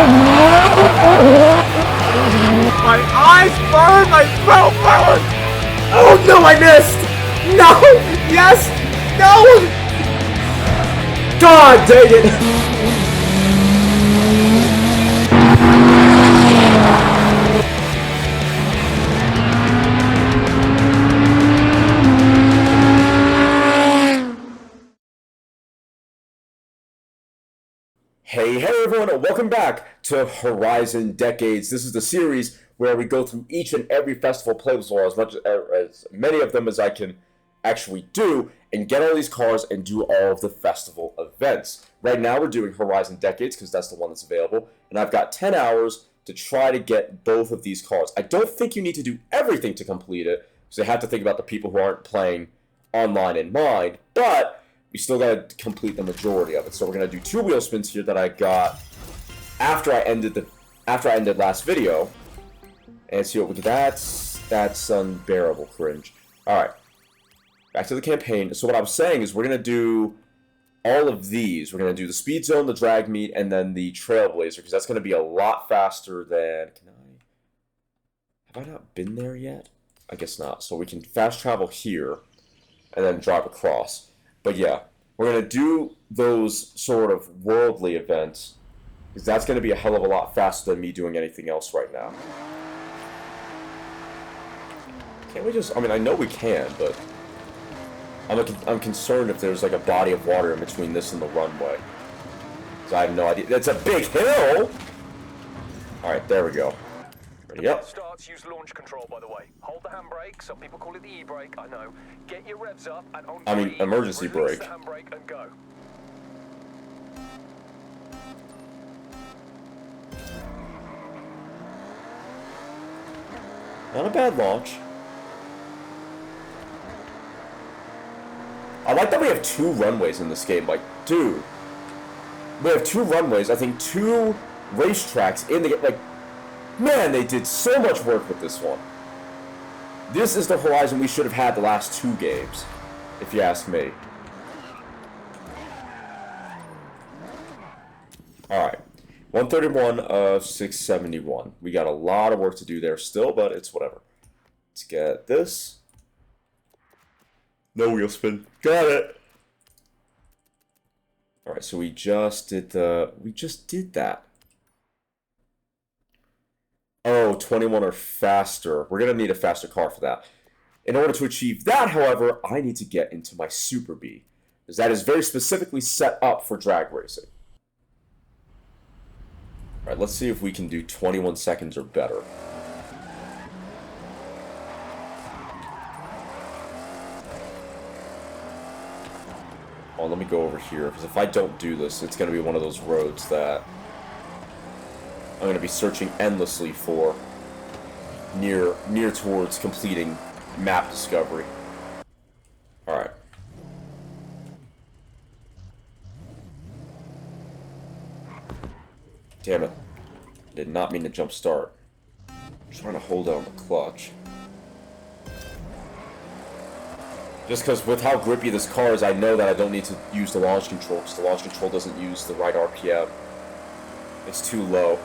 My eyes burn! My throat burns! Oh no, I missed! No! Yes! No! God dang it! Hey everyone, and welcome back to Horizon Decades. This is the series where we go through each and every festival playable as many of them as I can actually do, and get all these cars and do all of the festival events. Right now we're doing Horizon Decades because that's the one that's available, and I've got 10 hours to try to get both of these cars. I don't think you need to do everything to complete it, because I have to think about the people who aren't playing online in mind, but we still got to complete the majority of it. So we're going to do 2 wheel spins here that I got after I ended last video. And see what we get. That's unbearable cringe. Alright. Back to the campaign. So what I was saying is we're going to do all of these. We're going to do the speed zone, the drag meet, and then the trailblazer, because that's going to be a lot faster than... Have I not been there yet? I guess not. So we can fast travel here and then drive across. But yeah, we're going to do those sort of worldly events, because that's going to be a hell of a lot faster than me doing anything else right now. Can't we just... I mean, I know we can, but I'm concerned if there's like a body of water in between this and the runway. Because I have no idea. That's a big hill! Alright, there we go. Ready up. Starts, use launch control, by the way. Hold the handbrake. Some people call it the e-brake. I know. Get your revs up and on emergency brake. The handbrake and go. Not a bad launch. I like that we have 2 runways in this game. Like, dude, we have 2 runways. I think 2 racetracks in the game. Like, man, they did so much work with this one. This is the Horizon we should have had the last 2 games, if you ask me. Alright. 131 of 671. We got a lot of work to do there still, but it's whatever. Let's get this. No wheel spin. Got it! Alright, so we just did that. Oh, 21 or faster. We're going to need a faster car for that. In order to achieve that, however, I need to get into my Super B, because that is very specifically set up for drag racing. Alright, let's see if we can do 21 seconds or better. Oh, let me go over here, because if I don't do this, it's going to be one of those roads that I'm going to be searching endlessly for near towards completing map discovery. Alright. Damn it. Did not mean to jump start. I'm trying to hold down the clutch. Just because with how grippy this car is, I know that I don't need to use the launch control, because the launch control doesn't use the right RPM. It's too low.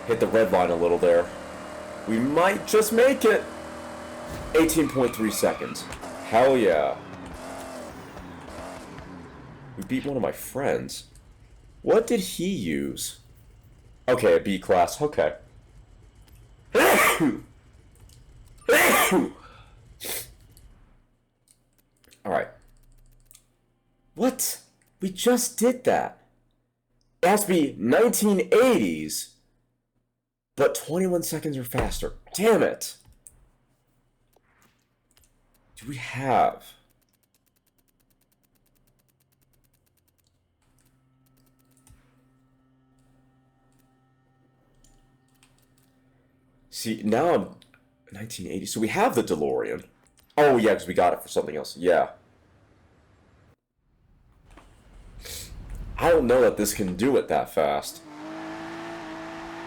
Hit the red line a little there. We might just make it. 18.3 seconds. Hell yeah. We beat one of my friends. What did he use? Okay, a B class. Okay. Alright. What? We just did that. It has to be 1980s. But 21 seconds or faster. Damn it! Do we have... See, now I'm... 1980. So we have the DeLorean. Oh, yeah, because we got it for something else. Yeah. I don't know that this can do it that fast.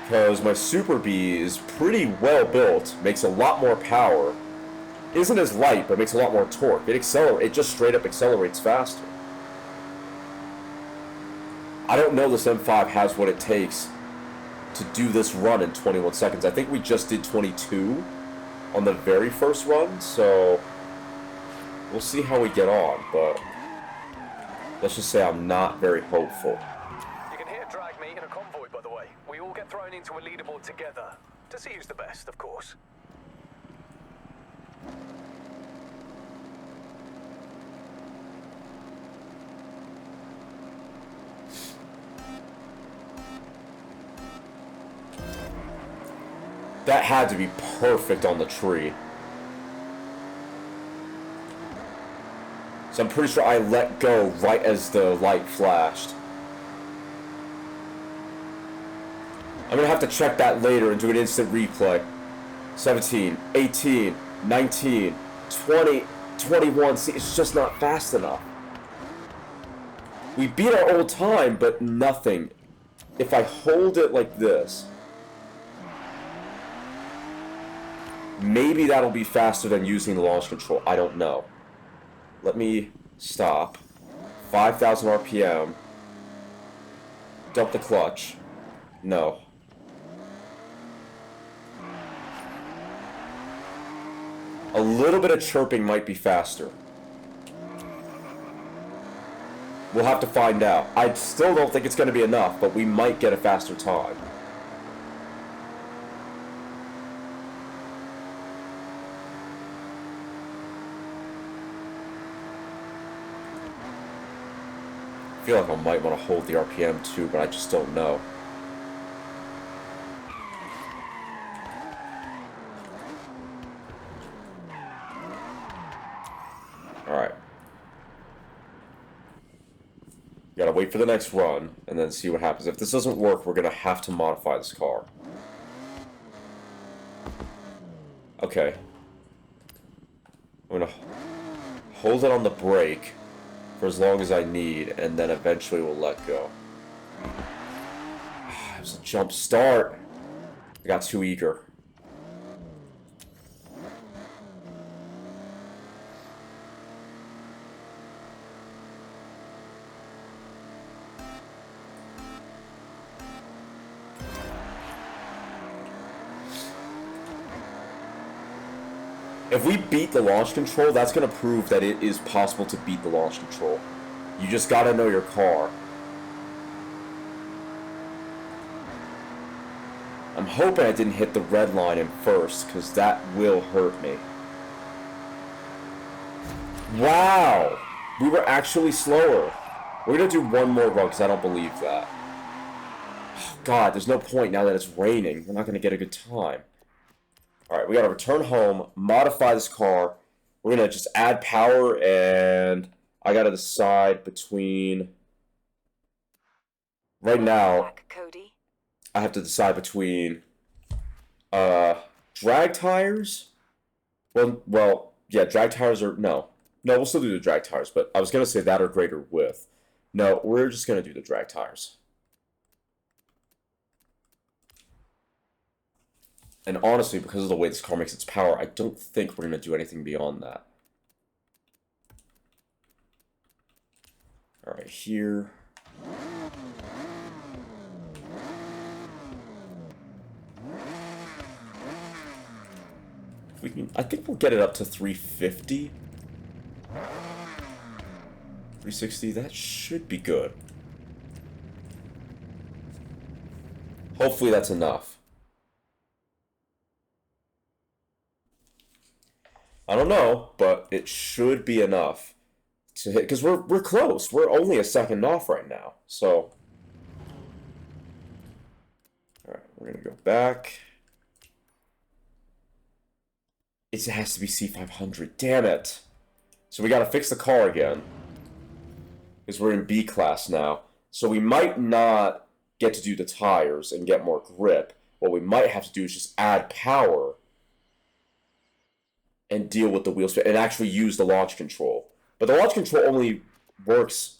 Because my Super B is pretty well built, makes a lot more power, isn't as light, but makes a lot more torque. It just straight up accelerates faster. I don't know this M5 has what it takes to do this run in 21 seconds. I think we just did 22 on the very first run, so we'll see how we get on, but let's just say I'm not very hopeful. You can hear drag meet in a convoy, by the way. We all get thrown into a leaderboard together. To see who's the best, of course. That had to be perfect on the tree. So I'm pretty sure I let go right as the light flashed. I'm gonna have to check that later and do an instant replay. 17, 18, 19, 20, 21. See, it's just not fast enough. We beat our old time, but nothing. If I hold it like this, maybe that'll be faster than using the launch control. I don't know. Let me stop. 5,000 RPM. Dump the clutch. No. A little bit of chirping might be faster. We'll have to find out. I still don't think it's going to be enough, but we might get a faster time. I feel like I might want to hold the RPM too, but I just don't know. Alright. Gotta wait for the next run, and then see what happens. If this doesn't work, we're gonna have to modify this car. Okay. I'm gonna hold it on the brake for as long as I need, and then eventually we'll let go. It was a jump start. I got too eager. If we beat the launch control, that's going to prove that it is possible to beat the launch control. You just got to know your car. I'm hoping I didn't hit the red line in first, because that will hurt me. Wow! We were actually slower. We're going to do one more run, because I don't believe that. God, there's no point now that it's raining. We're not going to get a good time. Alright, we gotta return home, modify this car. We're gonna just add power, and I gotta decide between... Right now, Back, Cody. I have to decide between drag tires. Well, yeah, drag tires are... No, we'll still do the drag tires, but I was gonna say that or greater width. No, we're just gonna do the drag tires. And honestly, because of the way this car makes its power, I don't think we're going to do anything beyond that. Alright, here. If we can, I think we'll get it up to 350. 360, that should be good. Hopefully that's enough. I don't know, but it should be enough to hit, because we're close. We're only a second off right now, so. Alright, we're gonna go back. It has to be C500, damn it. So we gotta fix the car again, because we're in B class now. So we might not get to do the tires and get more grip. What we might have to do is just add power and deal with the wheel spin, and actually use the launch control. But the launch control only works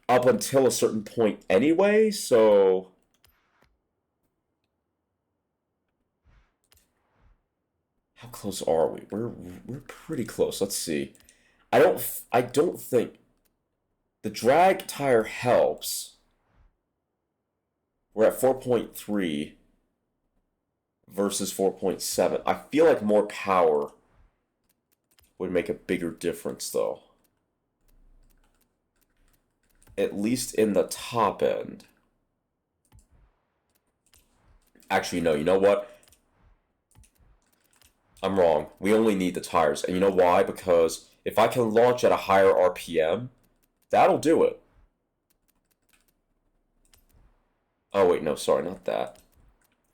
up until a certain point anyway, so... How close are we? We're pretty close. Let's see. I don't think... The drag tire helps. We're at 4.3 versus 4.7. I feel like more power would make a bigger difference, though. At least in the top end. Actually, no, you know what? I'm wrong. We only need the tires. And you know why? Because if I can launch at a higher RPM, that'll do it. Oh, wait, no, sorry, not that.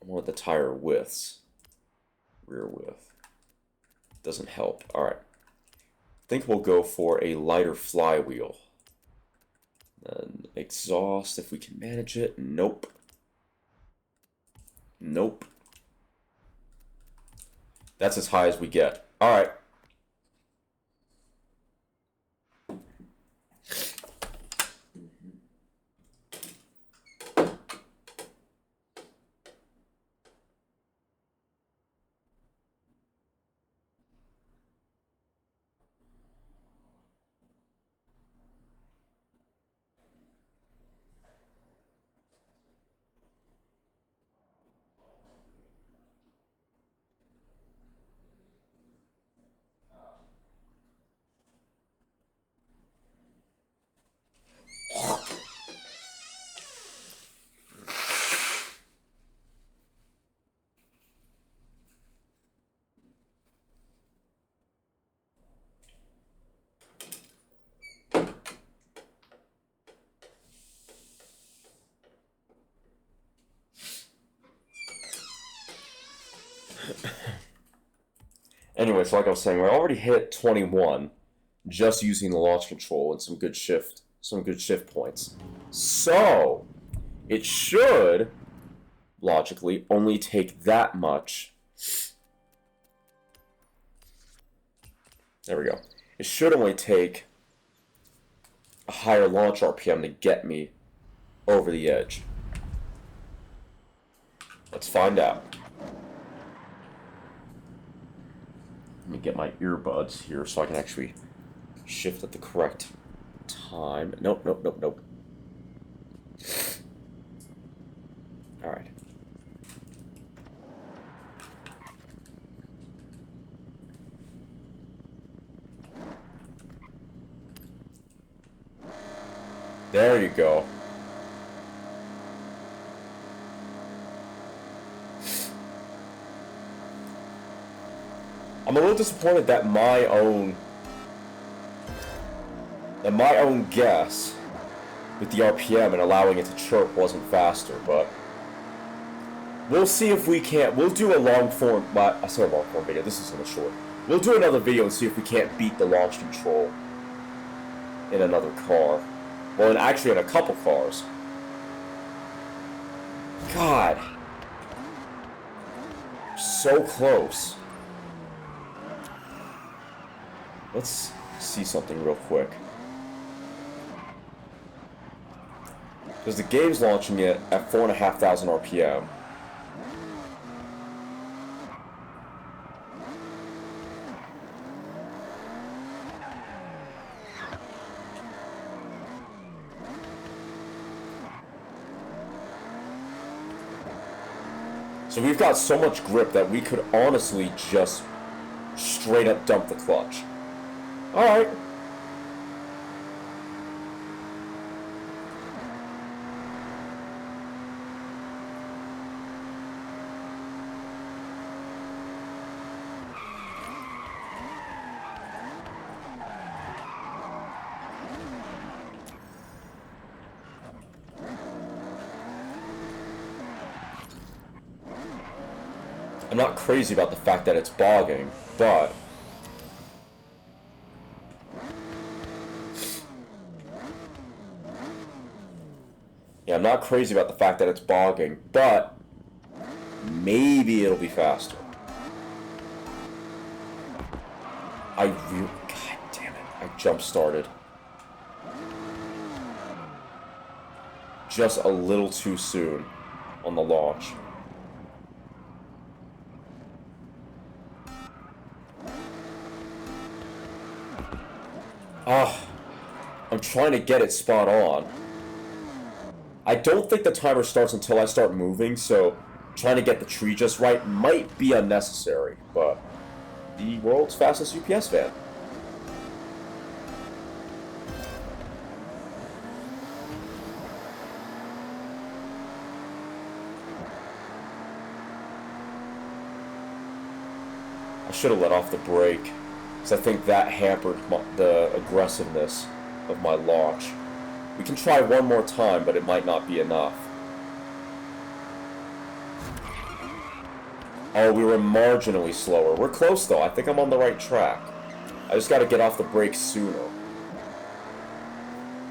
I want the tire widths. Rear width. Doesn't help. Alright. I think we'll go for a lighter flywheel. And exhaust, if we can manage it. Nope. Nope. That's as high as we get. Alright. Anyway, so like I was saying, we're already hit 21 just using the launch control and some good shift points. So it should logically only take that much. There we go. It should only take a higher launch RPM to get me over the edge. Let's find out. Let me get my earbuds here so I can actually shift at the correct time. Nope, nope, nope, nope. Alright. There you go. I'm a little disappointed that my own guess with the RPM and allowing it to chirp wasn't faster, but we'll see if we can't. We'll do a long form. I said a long form video. This isn't a short. We'll do another video and see if we can't beat the launch control in another car. Well, actually, in a couple cars. God, so close. Let's see something real quick. Because the game's launching it at 4,500 RPM. So we've got so much grip that we could honestly just straight up dump the clutch. Alright. I'm not crazy about the fact that it's bogging, but yeah, I'm not crazy about the fact that it's bogging, but maybe it'll be faster. God damn it, I jump-started. Just a little too soon on the launch. I'm trying to get it spot on. I don't think the timer starts until I start moving, so trying to get the tree just right might be unnecessary, but the world's fastest UPS van. I should have let off the brake, because I think that hampered the aggressiveness of my launch. We can try one more time, but it might not be enough. Oh, we were marginally slower. We're close, though. I think I'm on the right track. I just got to get off the brakes sooner.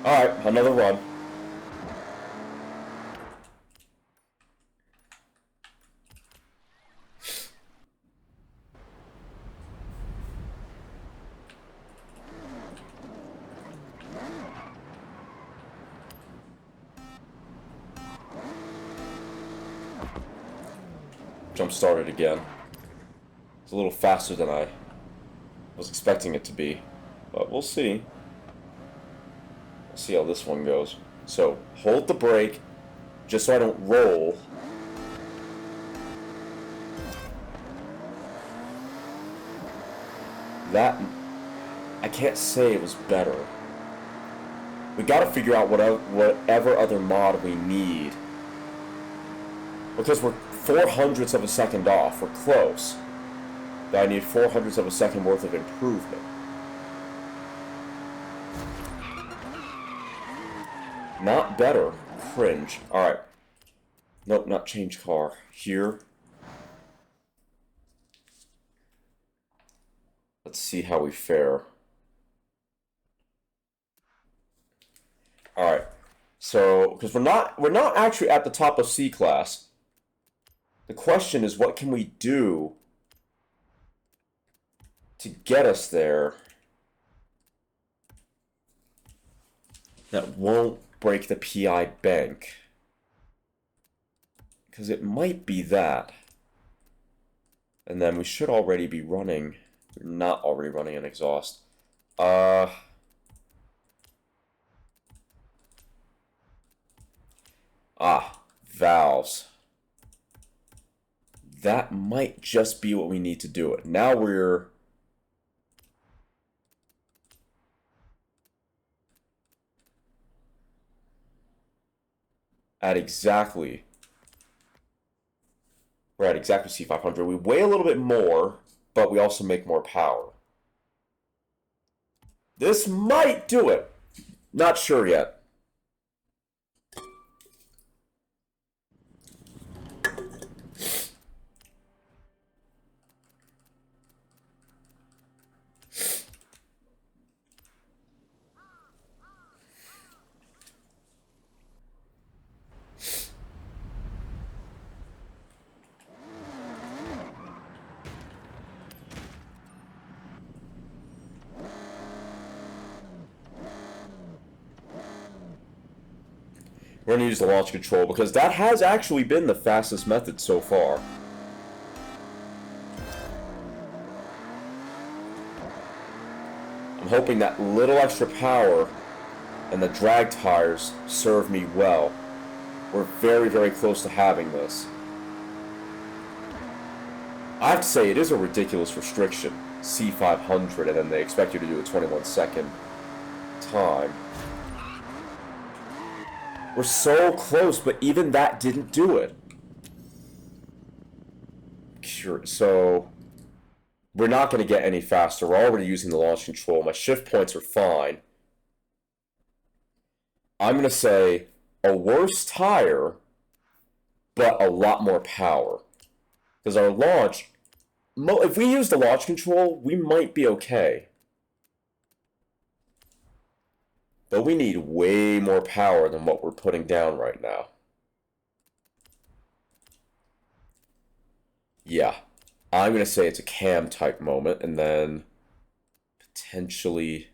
Alright, another run. Jump started again. It's a little faster than I was expecting it to be, but we'll see. We'll see how this one goes. So, hold the brake, just so I don't roll. That, I can't say it was better. We gotta figure out whatever other mod we need. Because we're 400ths of a second off. We're close. But I need 400ths of a second worth of improvement. Not better. Cringe. Alright. Nope, not change car. Here. Let's see how we fare. Alright. So, because we're not actually at the top of C class. The question is, what can we do to get us there that won't break the PI bank? Because it might be that. And then we should already be running. We're not already running an exhaust. Valves. That might just be what we need to do it. Now we're at exactly C500. We weigh a little bit more, but we also make more power. This might do it. Not sure yet. We're going to use the launch control because that has actually been the fastest method so far. I'm hoping that little extra power and the drag tires serve me well. We're very, very close to having this. I have to say, it is a ridiculous restriction. C500, and then they expect you to do a 21-second time. We're so close, but even that didn't do it. Sure, so we're not going to get any faster. We're already using the launch control. My shift points are fine. I'm going to say a worse tire, but a lot more power. Because our launch, if we use the launch control, we might be okay. But we need way more power than what we're putting down right now. Yeah. I'm going to say it's a cam type moment, and then potentially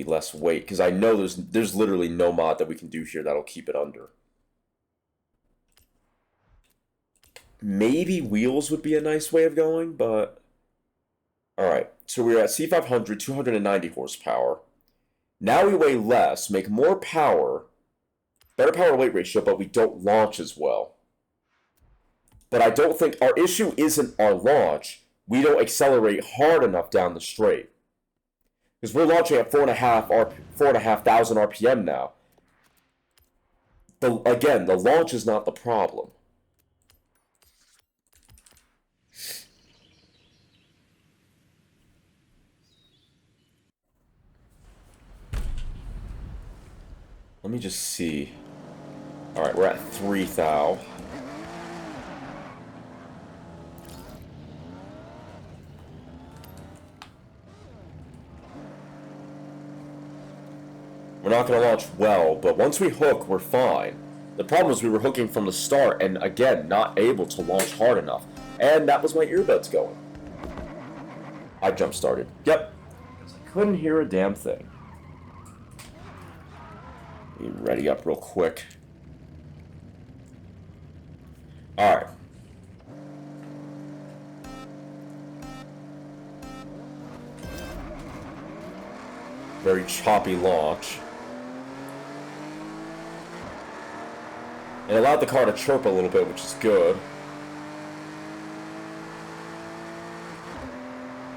less weight, because I know there's literally no mod that we can do here that'll keep it under. Maybe wheels would be a nice way of going, but alright, so we're at C500, 290 horsepower. Now we weigh less, make more power, better power to weight ratio, but we don't launch as well. But I don't think our issue isn't our launch. We don't accelerate hard enough down the straight. Because we're launching at 4,500 RPM now. Again, the launch is not the problem. Let me just see. Alright, we're at 3,000. We're not going to launch well, but once we hook, we're fine. The problem is we were hooking from the start, and again, not able to launch hard enough. And that was my earbuds going. I jump-started. Yep. Because I couldn't hear a damn thing. Let me ready up real quick. Alright. Very choppy launch. It allowed the car to chirp a little bit, which is good.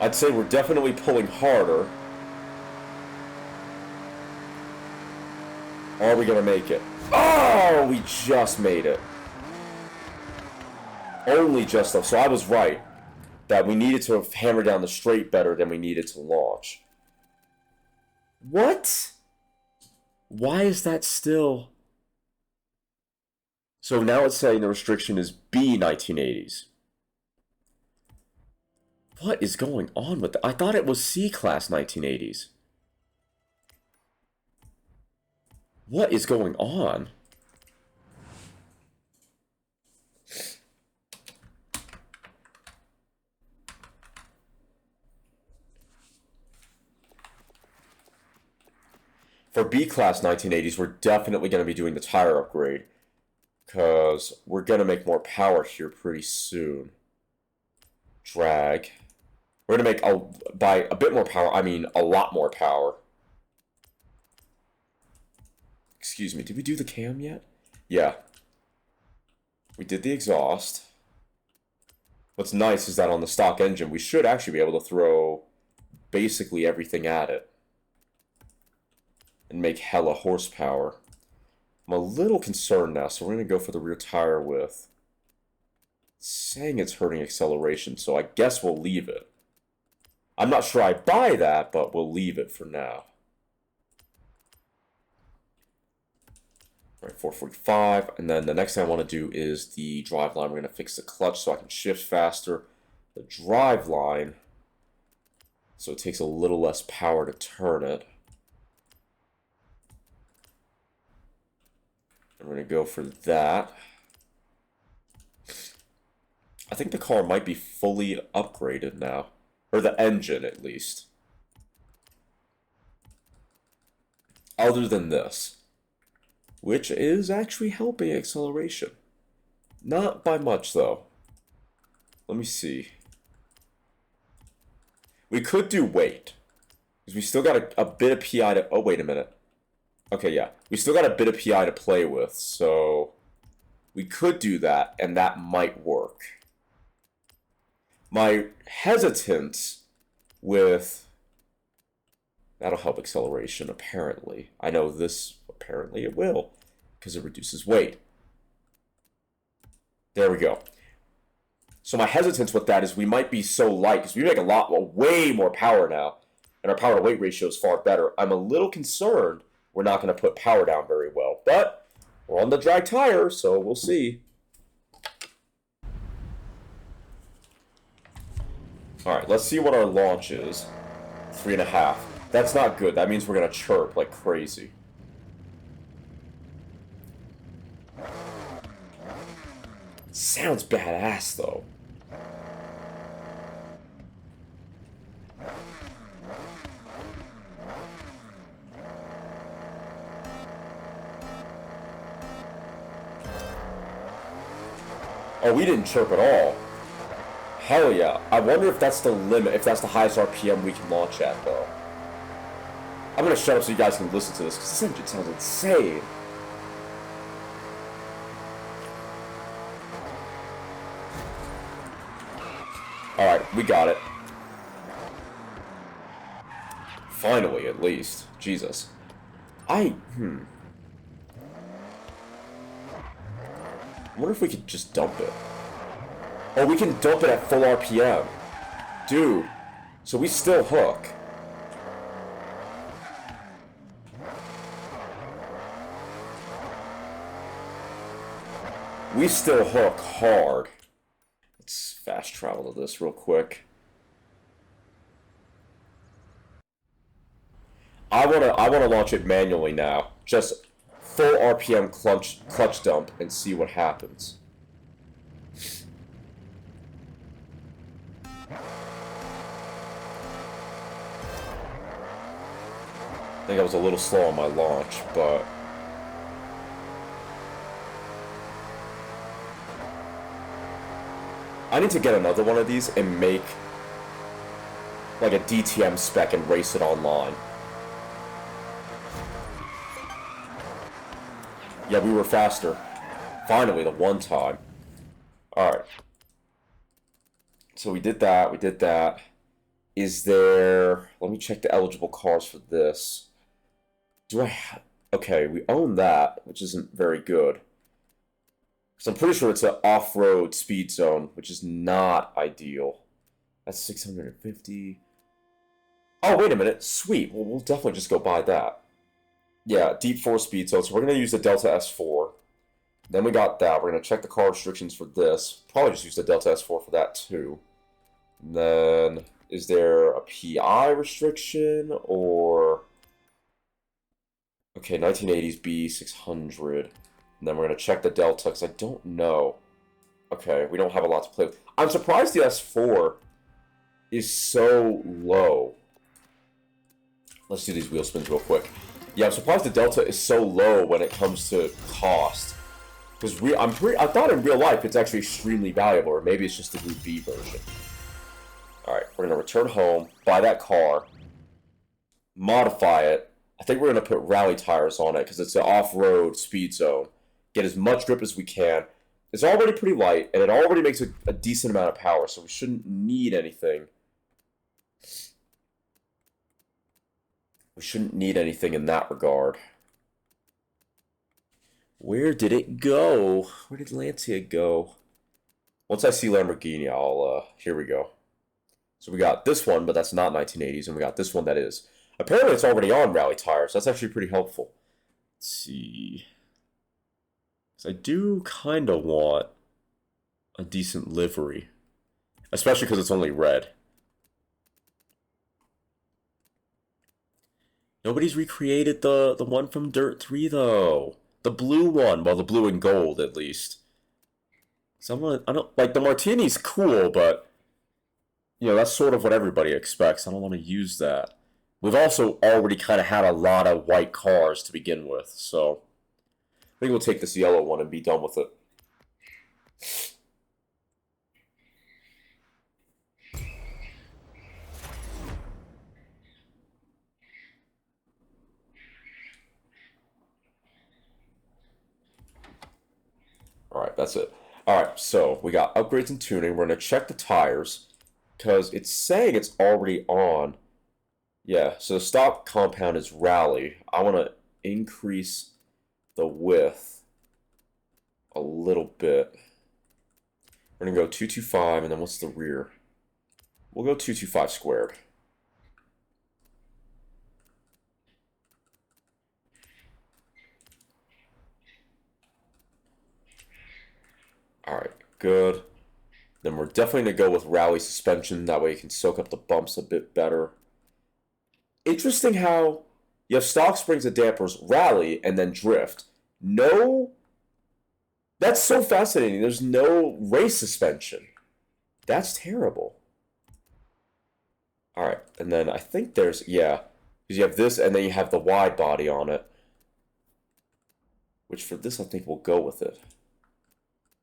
I'd say we're definitely pulling harder. Are we going to make it? Oh, we just made it. Only just though. So I was right. That we needed to hammer down the straight better than we needed to launch. What? Why is that still... So now it's saying the restriction is B 1980s. What is going on with that? I thought it was C-class 1980s. What is going on? For B-class 1980s, we're definitely going to be doing the tire upgrade. Because we're going to make more power here pretty soon. Drag. We're going to make, by a bit more power, I mean a lot more power. Excuse me, did we do the cam yet? Yeah. We did the exhaust. What's nice is that on the stock engine, we should actually be able to throw basically everything at it. And make hella horsepower. I'm a little concerned now, so we're going to go for the rear tire width. It's saying it's hurting acceleration, so I guess we'll leave it. I'm not sure I buy that, but we'll leave it for now. All right, 445, and then the next thing I want to do is the drive line. We're going to fix the clutch so I can shift faster. The drive line, so it takes a little less power to turn it. We're going to go for that. I think the car might be fully upgraded now. Or the engine, at least. Other than this. Which is actually helping acceleration. Not by much, though. Let me see. We could do weight. Because we still got a bit of PI to... Oh, wait a minute. Okay, yeah. We still got a bit of PI to play with, so we could do that, and that might work. My hesitance with... That'll help acceleration, apparently. I know this, apparently it will, because it reduces weight. There we go. So my hesitance with that is we might be so light, because we make way more power now, and our power to weight ratio is far better. I'm a little concerned we're not going to put power down very well. But we're on the drag tire, so we'll see. Alright, let's see what our launch is. 3.5. That's not good. That means we're going to chirp like crazy. Sounds badass, though. Oh, we didn't chirp at all. Hell yeah. I wonder if that's the limit, if that's the highest RPM we can launch at, though. I'm gonna shut up so you guys can listen to this, because this engine sounds insane. We got it. Finally, at least. Jesus. I wonder if we could just dump it. Oh, we can dump it at full RPM. Dude. So we still hook. We still hook hard. Let's fast travel to this real quick. I wanna launch it manually now. Just full RPM clutch dump and see what happens. I think I was a little slow on my launch, but I need to get another one of these and make like a DTM spec and race it online. Yeah, we were faster. Finally, the one time. Alright. So we did that. Is there... Let me check the eligible cars for this. Do I have... Okay, we own that, which isn't very good. So I'm pretty sure it's an off-road speed zone, which is not ideal. That's 650. Oh, wait a minute. Sweet. Well, we'll definitely just go buy that. Yeah, deep 4 speed zone. So we're going to use the Delta S4. Then we got that. We're going to check the car restrictions for this. Probably just use the Delta S4 for that, too. And then, is there a PI restriction, or... Okay, 1980s B600. And then we're going to check the Delta, because I don't know. Okay, we don't have a lot to play with. I'm surprised the S4 is so low. Let's do these wheel spins real quick. Yeah, I'm surprised the Delta is so low when it comes to cost. Because I thought in real life it's actually extremely valuable, or maybe it's just the Group B version. Alright, we're going to return home, buy that car, modify it. I think we're going to put rally tires on it because it's an off-road speed zone. Get as much grip as we can. It's already pretty light, and it already makes a decent amount of power, so we shouldn't need anything. We shouldn't need anything in that regard. Where did it go? Where did Lancia go? Once I see Lamborghini, I'll, here we go. So we got this one, but that's not 1980s, and we got this one that is. Apparently it's already on rally tires. That's actually pretty helpful. Let's see. So I do kind of want a decent livery. Especially because it's only red. Nobody's recreated the one from Dirt 3, though. The blue one. Well, the blue and gold, at least. Someone, I don't... Like, the Martini's cool, but... You know, that's sort of what everybody expects. I don't want to use that. We've also already kind of had a lot of white cars to begin with, so... I think we'll take this yellow one and be done with it. Alright, that's it. Alright, so we got upgrades and tuning. We're going to check the tires, because it's saying it's already on. Yeah, so the stock compound is rally. I want to increase the width a little bit. We're going to go 225, and then what's the rear? We'll go 225 squared. Alright, good. Then we're definitely going to go with rally suspension. That way you can soak up the bumps a bit better. Interesting how you have stock springs and dampers, rally, and then drift. No... That's so fascinating. There's no race suspension. That's terrible. Alright, and then I think there's... Yeah, because you have this, and then you have the wide body on it. Which for this, I think we'll go with it.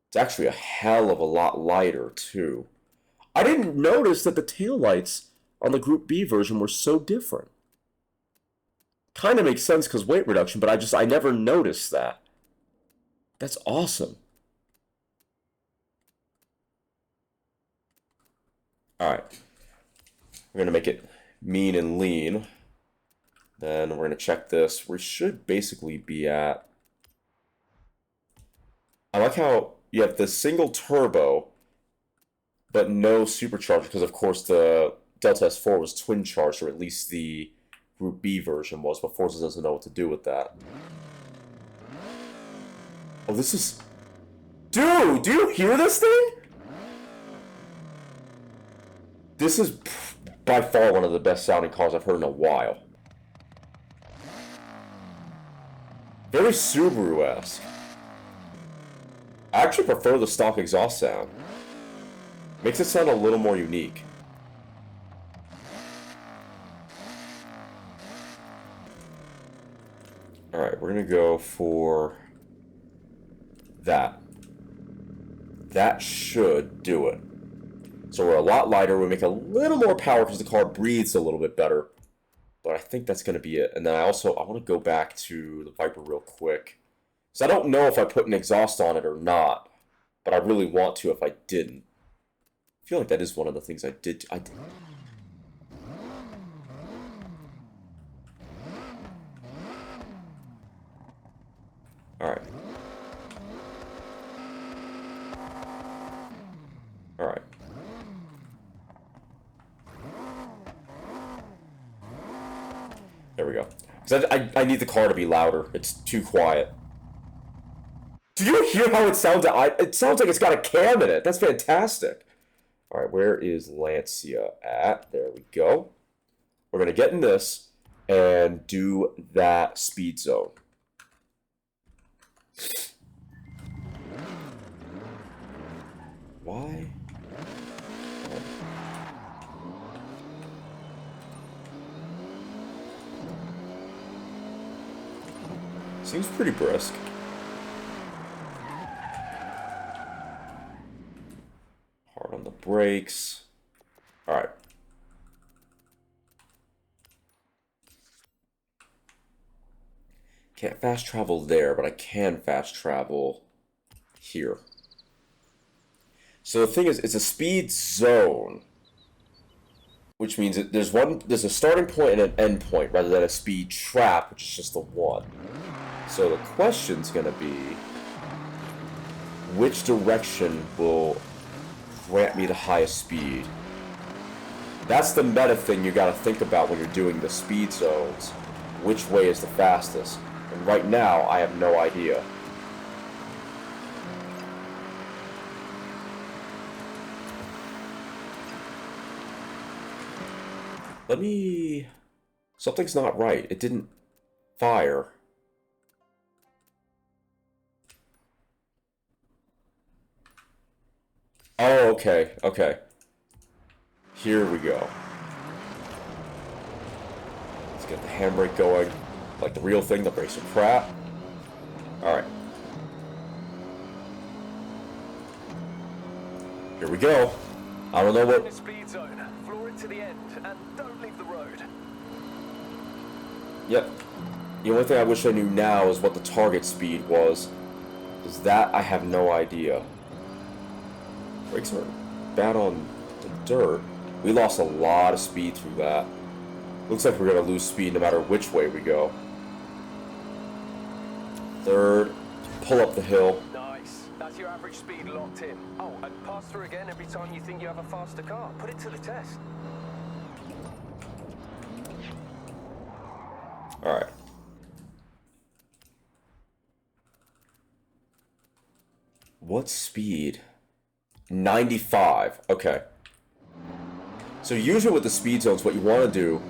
It's actually a hell of a lot lighter, too. I didn't notice that the taillights on the Group B version were so different. Kind of makes sense because weight reduction, but I never noticed that. That's awesome. Alright. We're going to make it mean and lean. Then we're going to check this. We should basically be at... I like how you have the single turbo, but no supercharger, because of course the Delta S4 was twin charged, or at least the Group B version was, but Forza doesn't know what to do with that. Oh, this is... Dude, do you hear this thing? This is by far one of the best sounding cars I've heard in a while. Very Subaru-esque. I actually prefer the stock exhaust sound. Makes it sound a little more unique. Alright, we're gonna go for that. That should do it. So we're a lot lighter, we make a little more power because the car breathes a little bit better. But I think that's going to be it. And then I want to go back to the Viper real quick. So I don't know if I put an exhaust on it or not. But I really want to if I didn't. I feel like that is one of the things I did. Alright. Alright. There we go. Because I need the car to be louder. It's too quiet. Do you hear how it sounds? It sounds like it's got a cam in it. That's fantastic. All right, where is Lancia at? There we go. We're going to get in this and do that speed zone. Why? Seems pretty brisk. Hard on the brakes. Alright. Can't fast travel there, but I can fast travel here. So the thing is, it's a speed zone, which means that there's a starting point and an end point, rather than a speed trap, which is just the one. So the question's gonna be, which direction will grant me the highest speed? That's the meta thing you gotta think about when you're doing the speed zones. Which way is the fastest? And right now, I have no idea. Something's not right. It didn't fire. Oh, okay, okay. Here we go. Let's get the handbrake going. Like the real thing, the brakes are crap. Alright. Here we go. I don't know what... Speed zone. Floor it to the end and don't leave the road. Yep. The only thing I wish I knew now is what the target speed was. Because that I have no idea. Brakes are bad on the dirt. We lost a lot of speed through that. Looks like we're going to lose speed no matter which way we go. Third, pull up the hill. Nice. That's your average speed locked in. Oh, and pass through again every time you think you have a faster car. Put it to the test. Alright. What speed? 95. Okay. So usually with the speed zones, what you want to do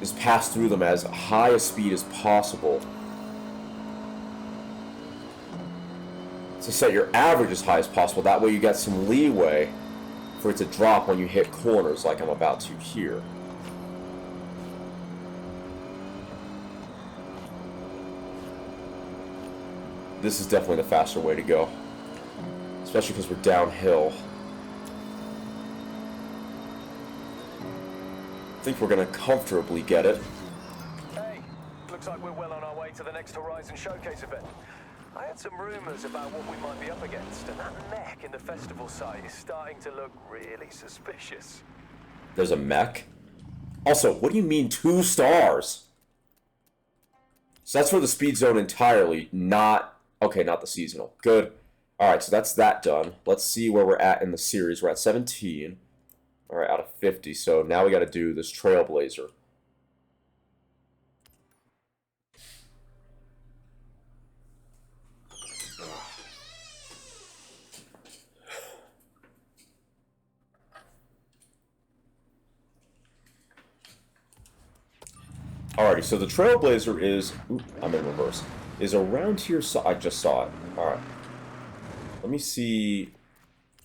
is pass through them as high a speed as possible. To set your average as high as possible. That way you get some leeway for it to drop when you hit corners like I'm about to here. This is definitely the faster way to go. Especially because we're downhill. I think we're going to comfortably get it. Hey, looks like we're well on our way to the next Horizon Showcase event. I had some rumors about what we might be up against, and that mech in the festival site is starting to look really suspicious. There's a mech? Also, what do you mean 2 stars? So that's for the speed zone entirely, not... Okay, not the seasonal. Good. Alright, so that's that done. Let's see where we're at in the series. We're at 17. Alright, out of 50. So now we got to do this Trailblazer. Alrighty, so the Trailblazer is... Ooh, I'm in reverse. Is around here... So I just saw it. Alright. Let me see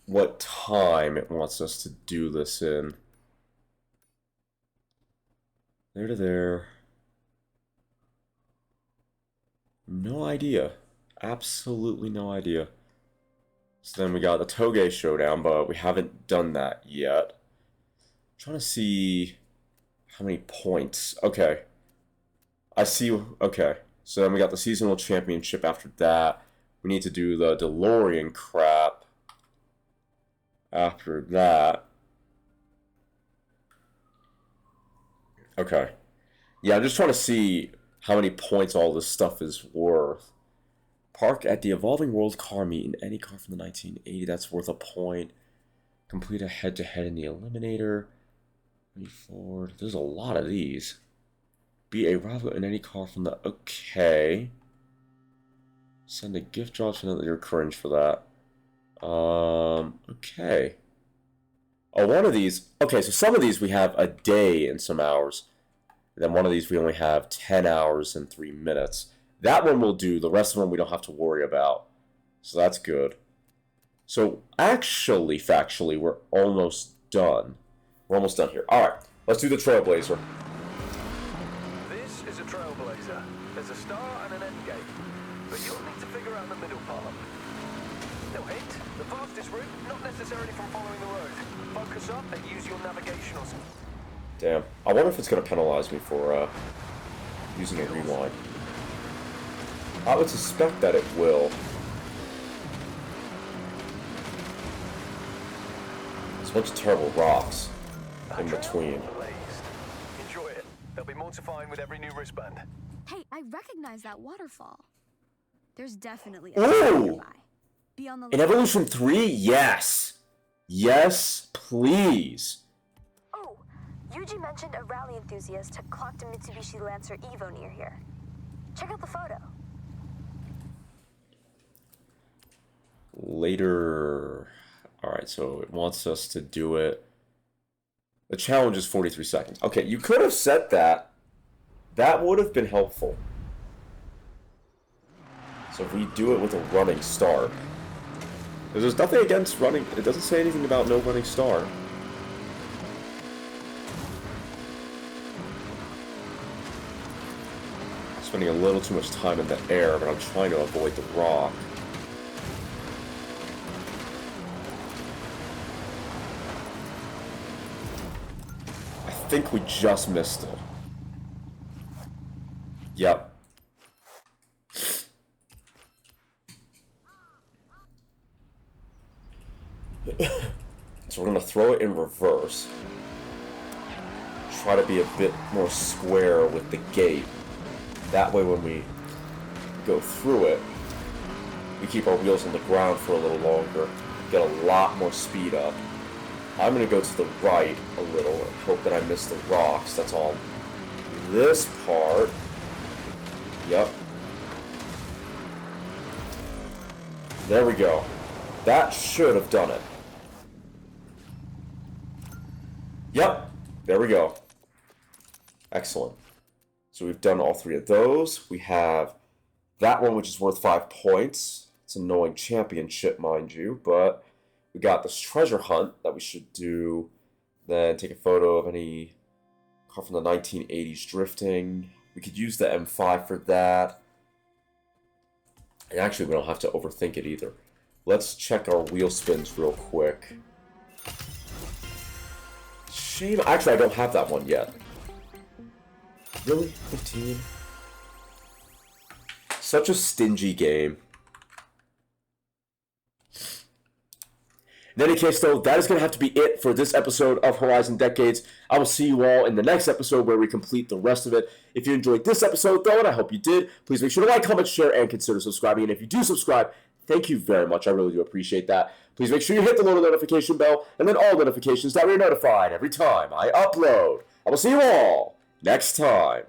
what time it wants us to do this in. There to there. No idea. Absolutely no idea. So then we got the Toge Showdown, but we haven't done that yet. I'm trying to see how many points. Okay. I see. Okay. So then we got the Seasonal Championship after that. We need to do the DeLorean crap after that. Okay. Yeah, I'm just trying to see how many points all this stuff is worth. Park at the Evolving World car meet in any car from the 1980. That's worth a point. Complete a head-to-head in the Eliminator. Forward. There's a lot of these. Be a rival in any car from the... Okay. Send a gift drop to another. You're cringe for that. Okay. Oh, one of these... Okay, so some of these we have a day and some hours. And then one of these we only have 10 hours and 3 minutes. That one we'll do. The rest of them we don't have to worry about. So that's good. So actually, factually, we're almost done. We're almost done here. Alright, let's do the Trailblazer. This is a Trailblazer. There's a star and an end game. But you'll need to figure out the middle part. No hint, the fastest route, not necessarily from following the road. Focus up and use your navigationals. Damn. I wonder if it's going to penalize me for using a rewind. I would suspect that it will. There's a bunch of terrible rocks in between. Enjoy it. There'll be more to find with every new wristband. Hey, I recognize that waterfall. There's definitely a Ooh! nearby. Be on the In Evolution 3? Yes! Yes, please! Oh, Yuji mentioned a rally enthusiast had clocked a Mitsubishi Lancer Evo near here. Check out the photo. Later... Alright, so it wants us to do it. The challenge is 43 seconds. Okay, you could have set that. That would have been helpful. So if we do it with a running start. There's nothing against running. It doesn't say anything about no running start. Spending a little too much time in the air, but I'm trying to avoid the rock. I think we just missed it. Yep. So we're going to throw it in reverse. Try to be a bit more square with the gate. That way when we go through it, we keep our wheels on the ground for a little longer. Get a lot more speed up. I'm going to go to the right a little and hope that I miss the rocks. That's all. This part. Yep. There we go. That should have done it. Yep. There we go. Excellent. So we've done all 3 of those. We have that one, which is worth 5 points. It's an annoying championship, mind you, but we got this treasure hunt that we should do. Then take a photo of any car from the 1980s drifting. We could use the M5 for that. And actually, we don't have to overthink it either. Let's check our wheel spins real quick. Shame. Actually, I don't have that one yet. Really? 15? Such a stingy game. In any case, though, that is going to have to be it for this episode of Horizon Decades. I will see you all in the next episode where we complete the rest of it. If you enjoyed this episode, though, and I hope you did, please make sure to like, comment, share, and consider subscribing. And if you do subscribe, thank you very much. I really do appreciate that. Please make sure you hit the little notification bell and then all notifications that way you're notified every time I upload. I will see you all next time.